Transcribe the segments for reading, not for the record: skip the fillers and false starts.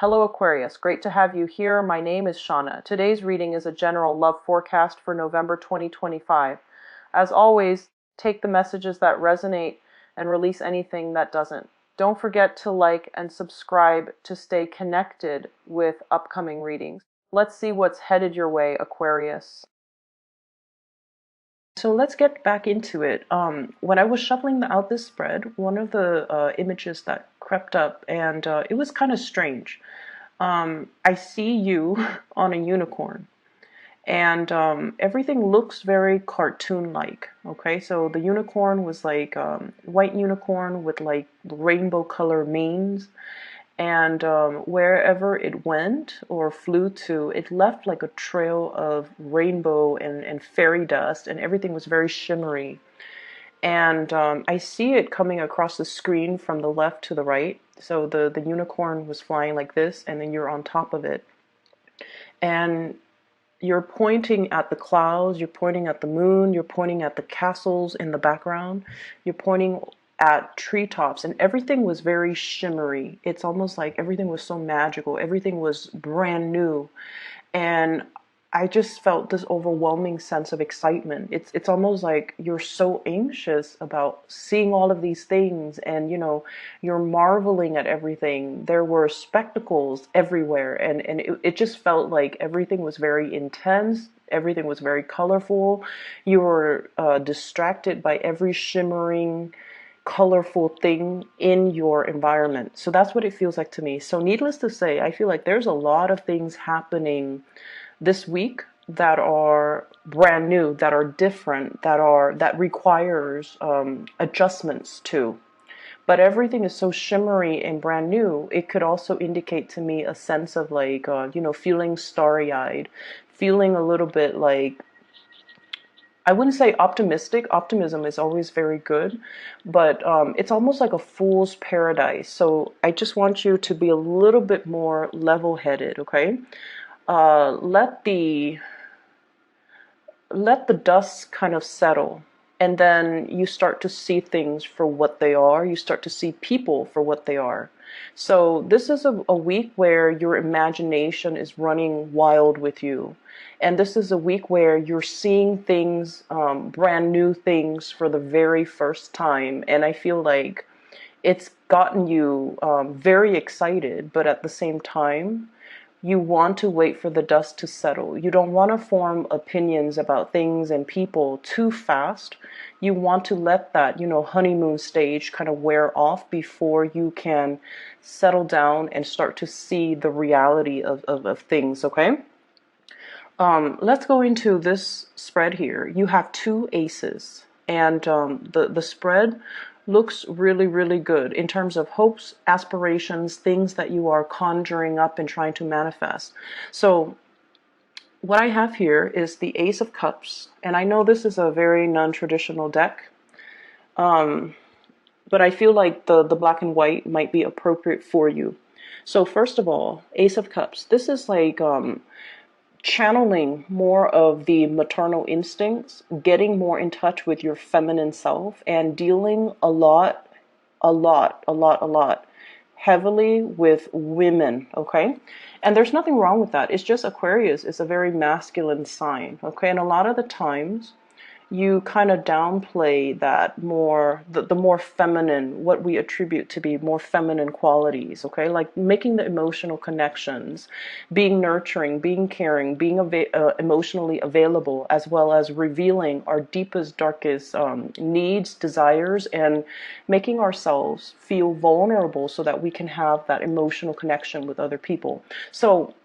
Hello Aquarius, great to have you here. My name is Shauna. Today's reading is a general love forecast for November 2025. As always, take the messages that resonate and release anything that doesn't. Don't forget to like and subscribe to stay connected with upcoming readings. Let's see what's headed your way, Aquarius. So let's get back into it. When I was shuffling out this spread, one of the images that crept up, and it was kind of strange. I see you on a unicorn, and everything looks very cartoon-like. Okay, so the unicorn was like white unicorn with like rainbow color manes, and wherever it went or flew to, it left like a trail of rainbow and fairy dust, and everything was very shimmery. And I see it coming across the screen from the left to the right. So the unicorn was flying like this, and then you're on top of it. And you're pointing at the clouds, you're pointing at the moon, you're pointing at the castles in the background, you're pointing at treetops, and everything was very shimmery. It's almost like everything was so magical, everything was brand new. And I just felt this overwhelming sense of excitement. It's almost like you're so anxious about seeing all of these things, and you're marveling at everything. There were spectacles everywhere, and it just felt like everything was very intense. Everything was very colorful. You were distracted by every shimmering, colorful thing in your environment. So that's what it feels like to me. So needless to say, I feel like there's a lot of things happening this week that are brand new, that are different, that requires adjustments to. But everything is so shimmery and brand new. It could also indicate to me a sense of like feeling starry-eyed, feeling a little bit like, I wouldn't say optimistic. Optimism is always very good, but it's almost like a fool's paradise. So I just want you to be a little bit more level-headed, okay? Let the dust kind of settle, and then you start to see things for what they are. You start to see people for what they are. So this is a week where your imagination is running wild with you, and this is a week where you're seeing things, brand new things for the very first time. And I feel like it's gotten you very excited, but at the same time you want to wait for the dust to settle. You don't want to form opinions about things and people too fast. You want to let that, honeymoon stage kind of wear off before you can settle down and start to see the reality of things, okay? Let's go into this spread here. You have two aces, and the spread looks really, really good in terms of hopes, aspirations, things that you are conjuring up and trying to manifest. So what I have here is the Ace of Cups, and I know this is a very non-traditional deck, but I feel like the black and white might be appropriate for you. So first of all, Ace of Cups. This is like channeling more of the maternal instincts, getting more in touch with your feminine self, and dealing a lot heavily with women, okay? And there's nothing wrong with that. It's just Aquarius is a very masculine sign, okay? And a lot of the times you kind of downplay that more, the more feminine, what we attribute to be more feminine qualities, okay? Like making the emotional connections, being nurturing, being caring, being emotionally available, as well as revealing our deepest, darkest needs, desires, and making ourselves feel vulnerable so that we can have that emotional connection with other people. So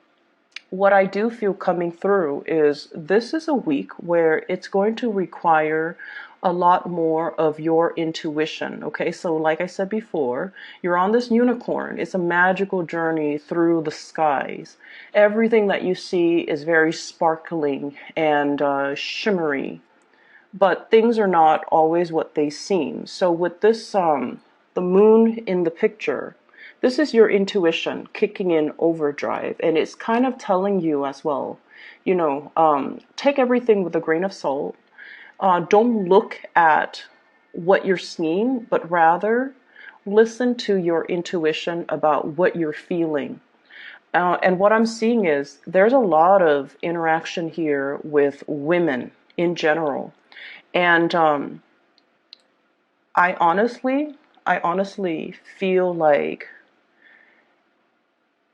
what I do feel coming through is this is a week where it's going to require a lot more of your intuition. Okay, so like I said before, you're on this unicorn. It's a magical journey through the skies. Everything that you see is very sparkling and shimmery, but things are not always what they seem. So with this, the moon in the picture, this is your intuition kicking in overdrive, and it's kind of telling you as well, take everything with a grain of salt. Don't look at what you're seeing, but rather listen to your intuition about what you're feeling. And what I'm seeing is there's a lot of interaction here with women in general. And I honestly, I honestly feel like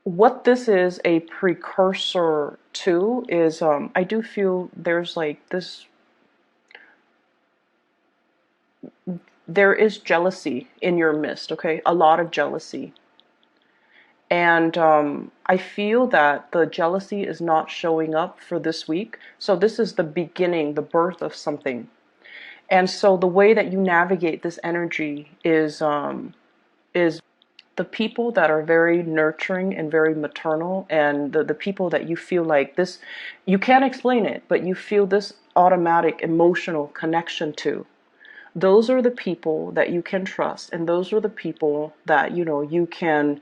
what this is a precursor to is I do feel there's like this, there is jealousy in your midst, okay? A lot of jealousy. And I feel that the jealousy is not showing up for this week. So this is the beginning, the birth of something. And so the way that you navigate this energy is the people that are very nurturing and very maternal, and the people that you feel like this, you can't explain it, but you feel this automatic emotional connection to. Those are the people that you can trust, and those are the people that, you know, you can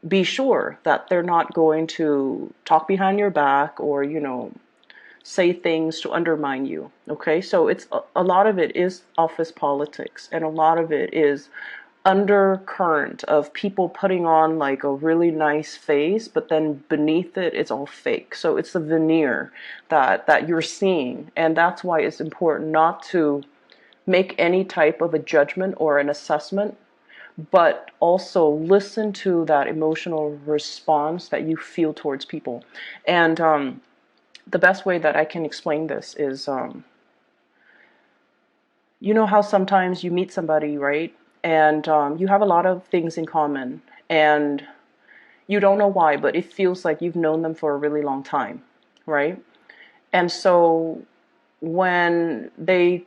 be sure that they're not going to talk behind your back or, you know, say things to undermine you. Okay, so it's a lot of it is office politics, and a lot of it is undercurrent of people putting on like a really nice face, but then beneath it it's all fake. So it's the veneer that you're seeing, and that's why it's important not to make any type of a judgment or an assessment, but also listen to that emotional response that you feel towards people. And the best way that I can explain this is, you know how sometimes you meet somebody, right? And you have a lot of things in common, and you don't know why, but it feels like you've known them for a really long time, right? And so when they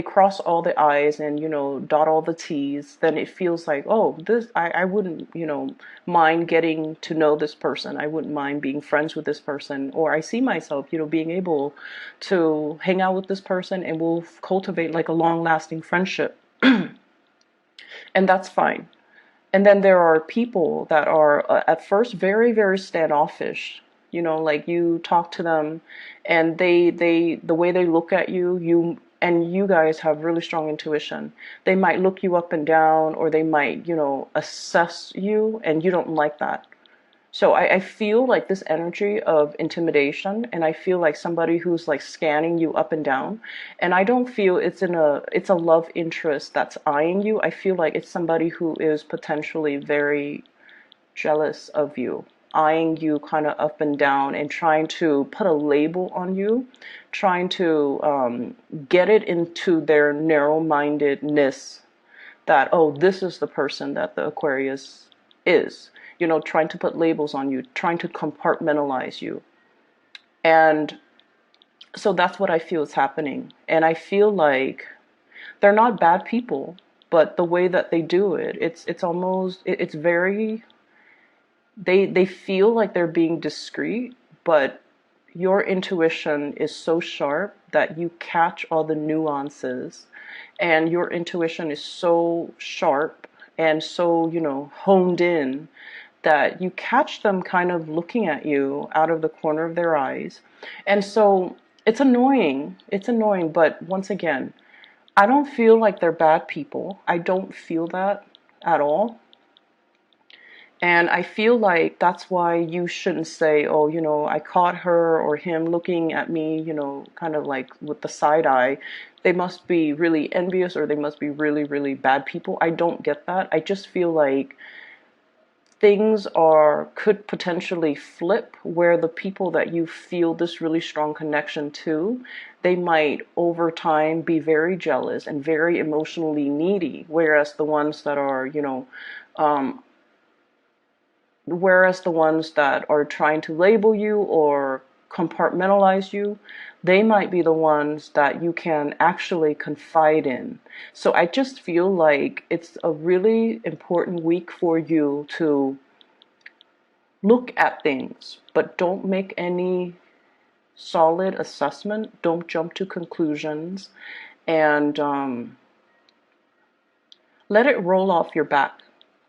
cross all the I's and, you know, dot all the T's, then it feels like, oh, this, I wouldn't, you know, mind getting to know this person. I wouldn't mind being friends with this person. Or I see myself, you know, being able to hang out with this person and we'll cultivate like a long lasting friendship. And that's fine. And then there are people that are at first very, very standoffish. You know, like you talk to them and the way they look at you, and you guys have really strong intuition. They might look you up and down, or they might, you know, assess you, and you don't like that. So I feel like this energy of intimidation, and I feel like somebody who's like scanning you up and down. And I don't feel it's a love interest that's eyeing you. I feel like it's somebody who is potentially very jealous of you, eyeing you kind of up and down and trying to put a label on you, trying to get it into their narrow-mindedness that, oh, this is the person that the Aquarius is. You know, trying to put labels on you, trying to compartmentalize you. And so that's what I feel is happening. And I feel like they're not bad people, but the way that they do it, it's almost, it's very, they feel like they're being discreet, but your intuition is so sharp that you catch all the nuances, and your intuition is so sharp and so, you know, honed in that you catch them kind of looking at you out of the corner of their eyes. And so it's annoying. It's annoying, but once again, I don't feel like they're bad people. I don't feel that at all. And I feel like that's why you shouldn't say, oh, you know, I caught her or him looking at me, you know, kind of like with the side eye. They must be really envious, or they must be really, really bad people. I don't get that. I just feel like things are could potentially flip, where the people that you feel this really strong connection to, they might over time be very jealous and very emotionally needy, whereas the ones that are, you know, whereas the ones that are trying to label you or compartmentalize you, they might be the ones that you can actually confide in. So I just feel like it's a really important week for you to look at things, but don't make any solid assessment. Don't jump to conclusions, and let it roll off your back.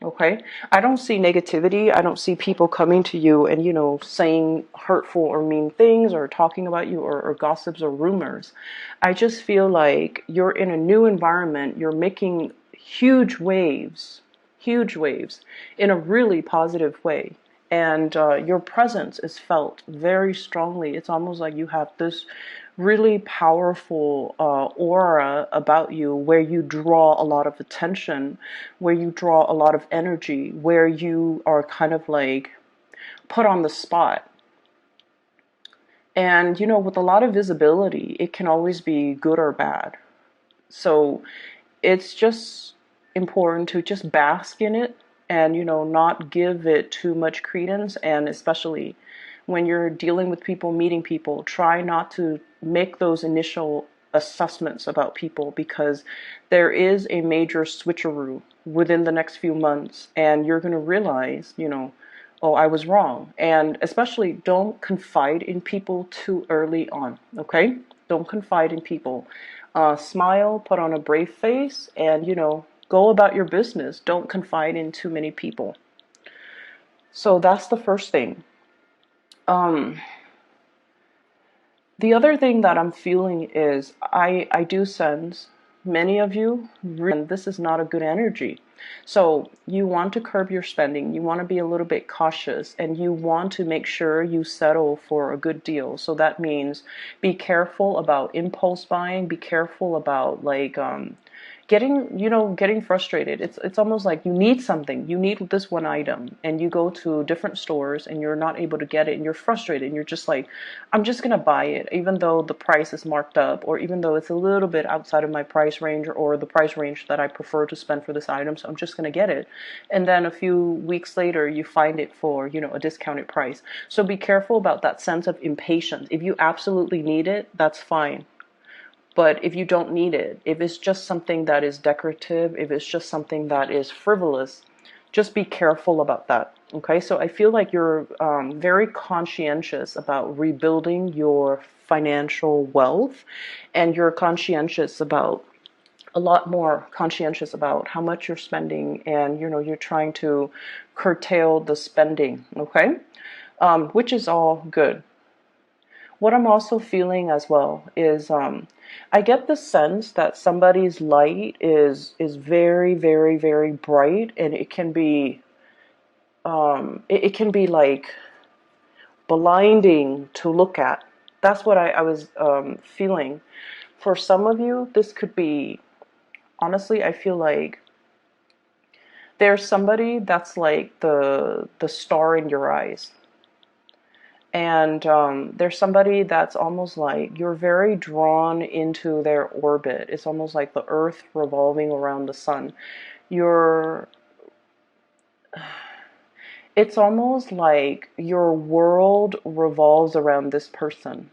Okay, I don't see negativity. I don't see people coming to you and, you know, saying hurtful or mean things or talking about you, or gossips or rumors. I just feel like you're in a new environment. You're making huge waves, huge waves in a really positive way. And your presence is felt very strongly. It's almost like you have this really powerful aura about you, where you draw a lot of attention, where you draw a lot of energy, where you are kind of like put on the spot. And, you know, with a lot of visibility, it can always be good or bad. So it's just important to just bask in it and, you know, not give it too much credence. And especially when you're dealing with people, meeting people, try not to make those initial assessments about people, because there is a major switcheroo within the next few months, and you're going to realize, you know, oh, I was wrong. And especially don't confide in people too early on, okay? Don't confide in people. Smile, put on a brave face, and, you know, go about your business. Don't confide in too many people. So that's the first thing. Um, the other thing that I'm feeling is I do sense many of you, and this is not a good energy. So you want to curb your spending, you want to be a little bit cautious, and you want to make sure you settle for a good deal. So that means be careful about impulse buying, be careful about like getting frustrated. It's almost like you need something, you need this one item, and you go to different stores and you're not able to get it, and you're frustrated, and you're just like, I'm just gonna buy it even though the price is marked up, or even though it's a little bit outside of my price range, or the price range that I prefer to spend for this item, so I'm just gonna get it. And then a few weeks later you find it for, you know, a discounted price. So be careful about that sense of impatience. If you absolutely need it, that's fine. But if you don't need it, if it's just something that is decorative, if it's just something that is frivolous, just be careful about that. Okay, so I feel like you're very conscientious about rebuilding your financial wealth, and you're conscientious about a lot more conscientious about how much you're spending, and, you know, you're trying to curtail the spending. Okay, which is all good. What I'm also feeling as well is I get the sense that somebody's light is very, very, very bright, and it can be it can be like blinding to look at. That's what I was feeling. For some of you, this could be, honestly, I feel like there's somebody that's like the star in your eyes. And there's somebody that's almost like you're very drawn into their orbit. It's almost like the earth revolving around the sun. You're, it's almost like your world revolves around this person.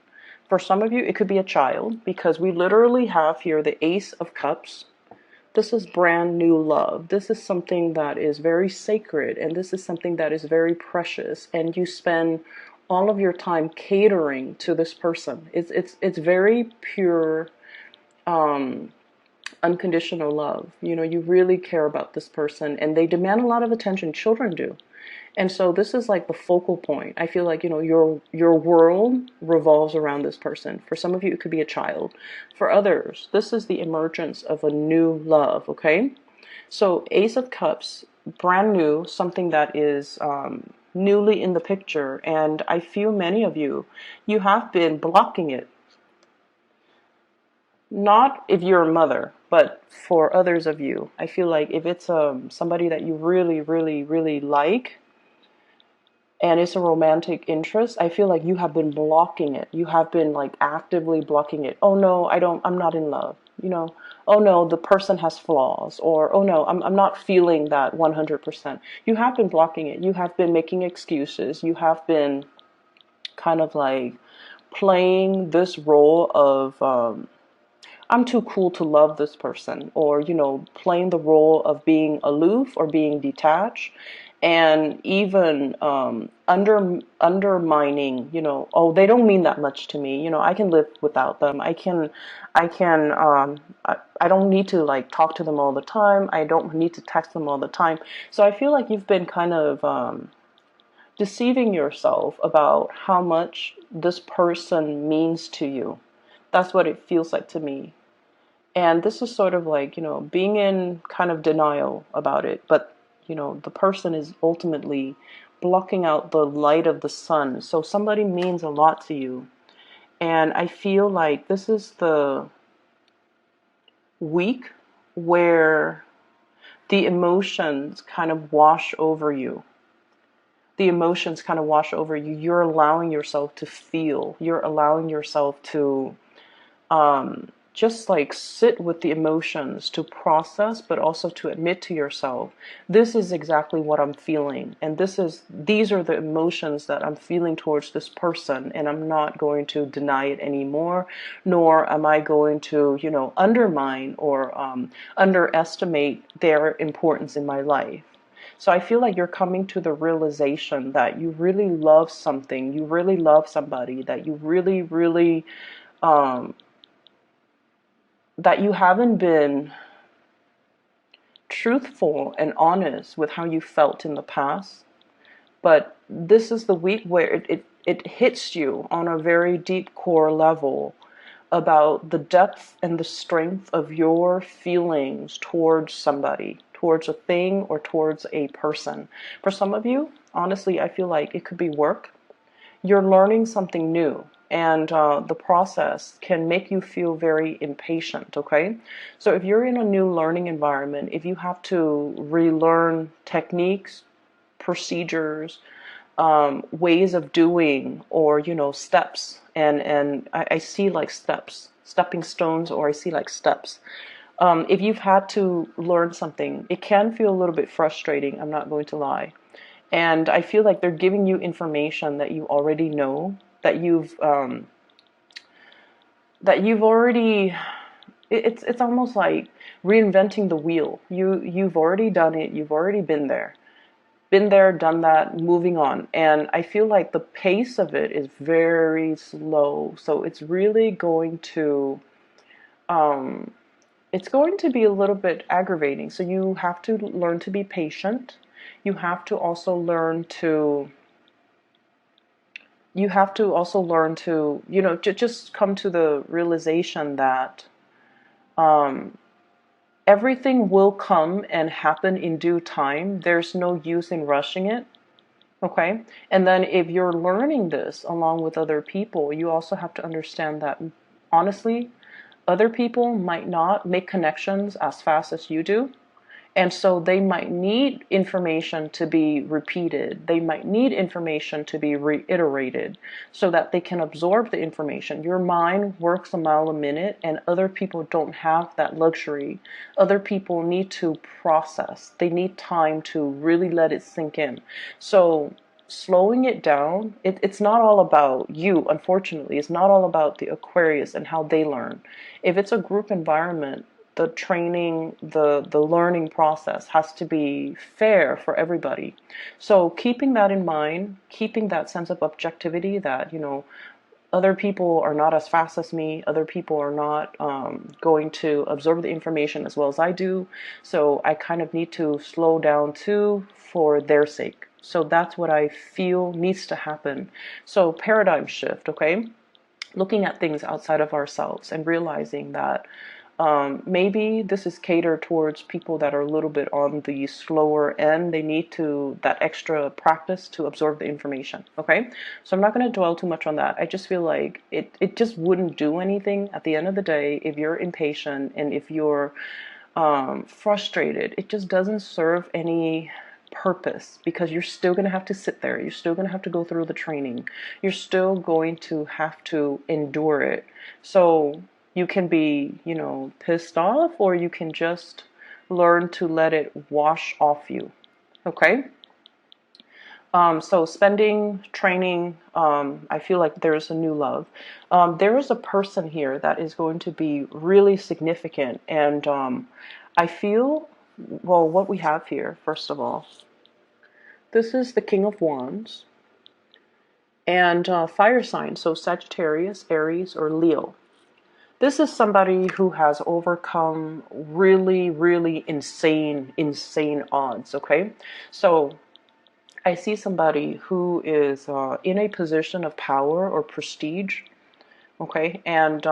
For some of you, it could be a child, because we literally have here the Ace of Cups. This is brand new love. This is something that is very sacred, and this is something that is very precious, and you spend all of your time catering to this person. It's very pure, unconditional love. You know, you really care about this person, and they demand a lot of attention. Children do. And so this is like the focal point. I feel like, you know, your world revolves around this person. For some of you, it could be a child. For others, this is the emergence of a new love, okay? So Ace of Cups, brand new, something that is newly in the picture. And I feel many of you, you have been blocking it. Not if you're a mother, but for others of you. I feel like if it's somebody that you really, really, really like, and it's a romantic interest, I feel like you have been blocking it. You have been like actively blocking it. Oh no, I'm not in love. You know, oh no, the person has flaws, or oh no, I'm not feeling that 100%. You have been blocking it. You have been making excuses. You have been kind of like playing this role of, I'm too cool to love this person, or, you know, playing the role of being aloof or being detached, and even undermining, you know, oh, they don't mean that much to me, you know, I can live without them. I don't need to like talk to them all the time. I don't need to text them all the time. So I feel like you've been kind of deceiving yourself about how much this person means to you. That's what it feels like to me. And this is sort of like, you know, being in kind of denial about it. But you know, the person is ultimately blocking out the light of the sun. So somebody means a lot to you. And I feel like this is the week where the emotions kind of wash over you. The emotions kind of wash over you. You're allowing yourself to feel. You're allowing yourself to just like sit with the emotions, to process, but also to admit to yourself, this is exactly what I'm feeling, and these are the emotions that I'm feeling towards this person, and I'm not going to deny it anymore, nor am I going to, you know, undermine or underestimate their importance in my life. So I feel like you're coming to the realization that you really love something, you really love somebody, that you really, really um, that you haven't been truthful and honest with how you felt in the past. But this is the week where it hits you on a very deep core level about the depth and the strength of your feelings towards somebody, towards a thing, or towards a person. For some of you, honestly, I feel like it could be work. You're learning something new, and the process can make you feel very impatient. Okay, so if you're in a new learning environment, if you have to relearn techniques, procedures, ways of doing, or, you know, steps, and I see like steps, stepping stones, or I see like steps. If you've had to learn something, it can feel a little bit frustrating, I'm not going to lie. And I feel like they're giving you information that you already know, that you've already. It's almost like reinventing the wheel. You've already done it. You've already been there, done that, moving on. And I feel like the pace of it is very slow. So it's really going to. It's going to be a little bit aggravating. So you have to learn to be patient. You have to also learn to you know, just come to the realization that everything will come and happen in due time. There's no use in rushing it. Okay. And then if you're learning this along with other people, you also have to understand that, honestly, other people might not make connections as fast as you do. And so they might need information to be repeated. They might need information to be reiterated so that they can absorb the information. Your mind works a mile a minute, and other people don't have that luxury. Other people need to process. They need time to really let it sink in. So slowing it down, it's not all about you, unfortunately. It's not all about the Aquarius and how they learn. If it's a group environment, the training, the learning process has to be fair for everybody. So keeping that in mind, keeping that sense of objectivity that, you know, other people are not as fast as me, other people are not going to absorb the information as well as I do. So I kind of need to slow down too for their sake. So that's what I feel needs to happen. So paradigm shift, okay? Looking at things outside of ourselves and realizing that maybe this is catered towards people that are a little bit on the slower end. They need that extra practice to absorb the information. Okay, so I'm not going to dwell too much on that. I just feel like it just wouldn't do anything at the end of the day if you're impatient and if you're frustrated. It just doesn't serve any purpose, because you're still going to have to sit there. You're still going to have to go through the training. You're still going to have to endure it. So you can be, you know, pissed off, or you can just learn to let it wash off you. Okay? So spending, training, I feel like there's a new love. There is a person here that is going to be really significant. And I feel, well, what we have here, first of all, this is the King of Wands and fire sign. So Sagittarius, Aries, or Leo. This is somebody who has overcome really, really insane odds, okay? So I see somebody who is in a position of power or prestige, okay? And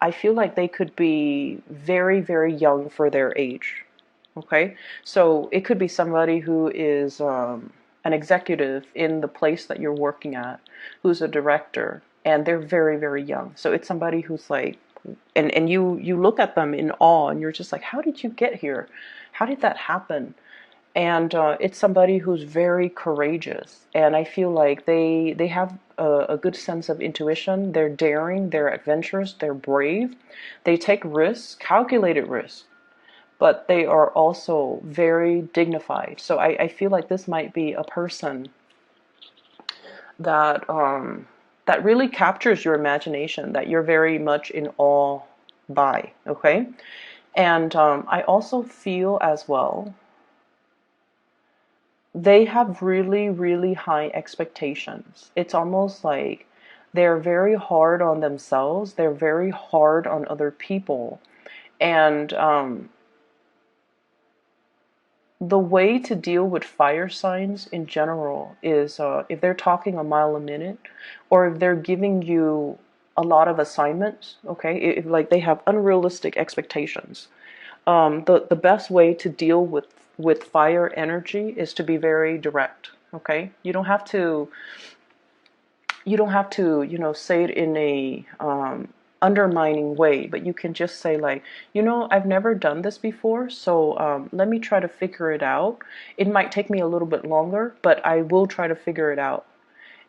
I feel like they could be very, very young for their age. Okay, so it could be somebody who is an executive in the place that you're working at, who's a director, and they're very, very young. So it's somebody who's like, and you look at them in awe, and you're just like, how did you get here? How did that happen? And it's somebody who's very courageous, and I feel like they have a good sense of intuition. They're daring, they're adventurous, they're brave, they take risks, calculated risks, but they are also very dignified. So I feel like this might be a person that that really captures your imagination, that you're very much in awe by. Okay, and I also feel as well they have really, really high expectations. It's almost like they're very hard on themselves. They're very hard on other people, and the way to deal with fire signs in general is if they're talking a mile a minute, or if they're giving you a lot of assignments, okay, if like they have unrealistic expectations, the best way to deal with fire energy is to be very direct. Okay, you don't have to say it in a undermining way, but you can just say like, I've never done this before, so let me try to figure it out. It might take me a little bit longer, but I will try to figure it out.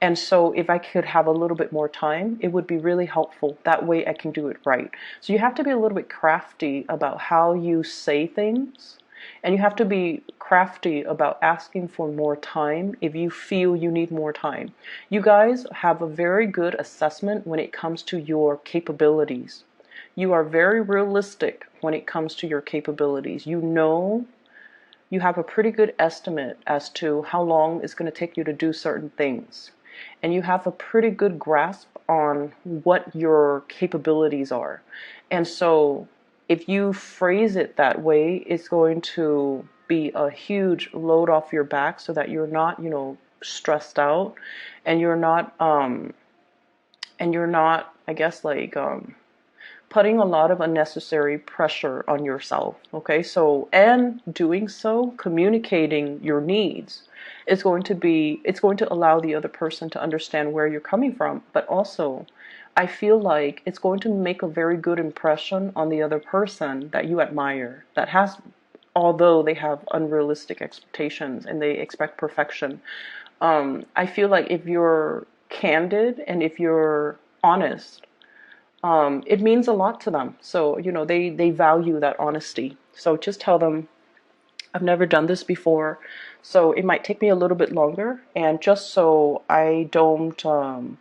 And so if I could have a little bit more time, it would be really helpful. That way I can do it right. So you have to be a little bit crafty about how you say things. And you have to be crafty about asking for more time if you feel you need more time. You guys have a very good assessment when it comes to your capabilities. You are very realistic when it comes to your capabilities. You have a pretty good estimate as to how long it's going to take you to do certain things. And you have a pretty good grasp on what your capabilities are. And so if you phrase it that way, it's going to be a huge load off your back so that you're not, stressed out, and you're not, I guess, like putting a lot of unnecessary pressure on yourself. Okay, so, and doing so, communicating your needs, it's going to allow the other person to understand where you're coming from, but also I feel like it's going to make a very good impression on the other person that you admire, that has, although they have unrealistic expectations and they expect perfection. I feel like if you're candid and if you're honest, it means a lot to them. So, they value that honesty. So just tell them, I've never done this before, so it might take me a little bit longer. And just so I don't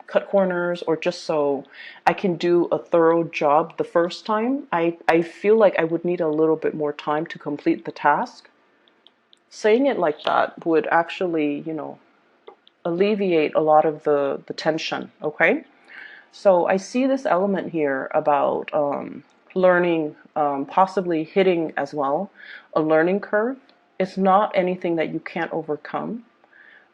cut corners, or just so I can do a thorough job the first time, I feel like I would need a little bit more time to complete the task. Saying it like that would actually, alleviate a lot of the tension, okay? So I see this element here about learning, possibly hitting as well, a learning curve. It's not anything that you can't overcome,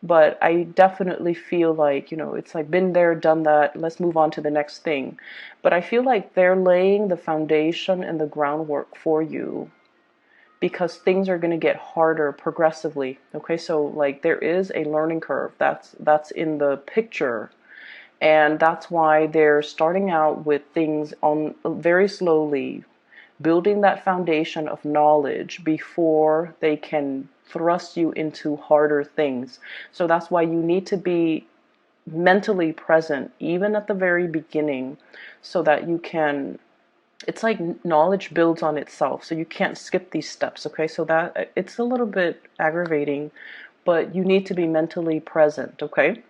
but I definitely feel like, it's like been there, done that, let's move on to the next thing. But I feel like they're laying the foundation and the groundwork for you, because things are going to get harder progressively. Okay, so like there is a learning curve that's in the picture, and that's why they're starting out with things on very slowly, building that foundation of knowledge before they can thrust you into harder things. So that's why you need to be mentally present even at the very beginning, so that you can, it's like knowledge builds on itself, so you can't skip these steps. Okay, so that it's a little bit aggravating, but you need to be mentally present. Okay,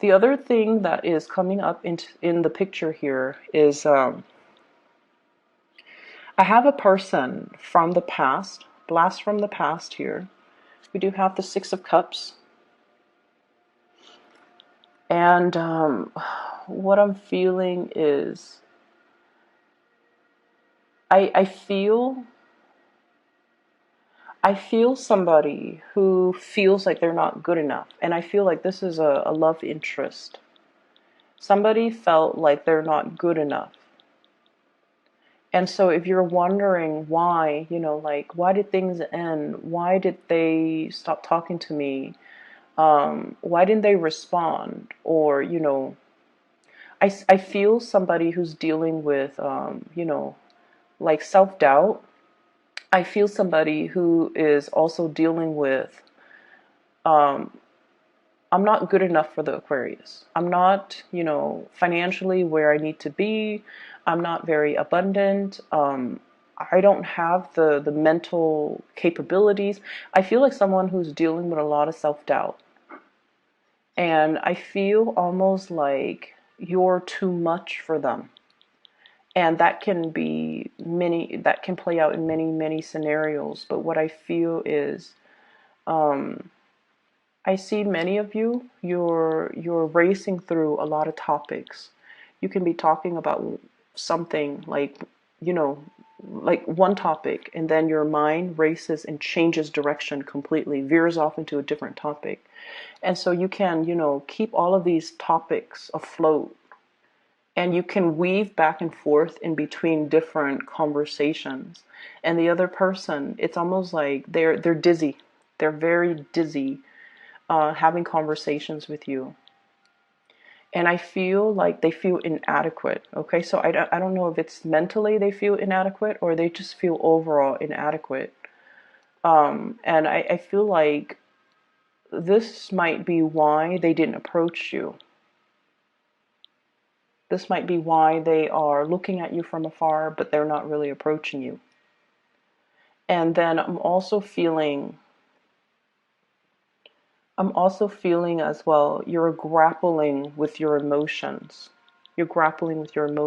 the other thing that is coming up in the picture here is I have a person from the past, blast from the past here. We do have the Six of Cups. And what I'm feeling is I feel somebody who feels like they're not good enough. And I feel like this is a love interest. Somebody felt like they're not good enough. And so if you're wondering why, like, why did things end? Why did they stop talking to me? Why didn't they respond? Or, I feel somebody who's dealing with, like self-doubt. I feel somebody who is also dealing with, um, I'm not good enough for the Aquarius. I'm not, financially where I need to be. I'm not very abundant. I don't have the mental capabilities. I feel like someone who's dealing with a lot of self-doubt. And I feel almost like you're too much for them. And that can play out in many, many scenarios. But what I feel is, um, I see many of you, you're racing through a lot of topics. You can be talking about something like, you know, like one topic, and then your mind races and changes direction completely, veers off into a different topic. And so you can, keep all of these topics afloat, and you can weave back and forth in between different conversations. And the other person, it's almost like they're dizzy. They're very dizzy, having conversations with you. And I feel like they feel inadequate. Okay, so I don't know if it's mentally they feel inadequate or they just feel overall inadequate. And I feel like this might be why they didn't approach you. This might be why they are looking at you from afar, but they're not really approaching you. And then I'm also feeling as well, you're grappling with your emotions. You're grappling with your emotions.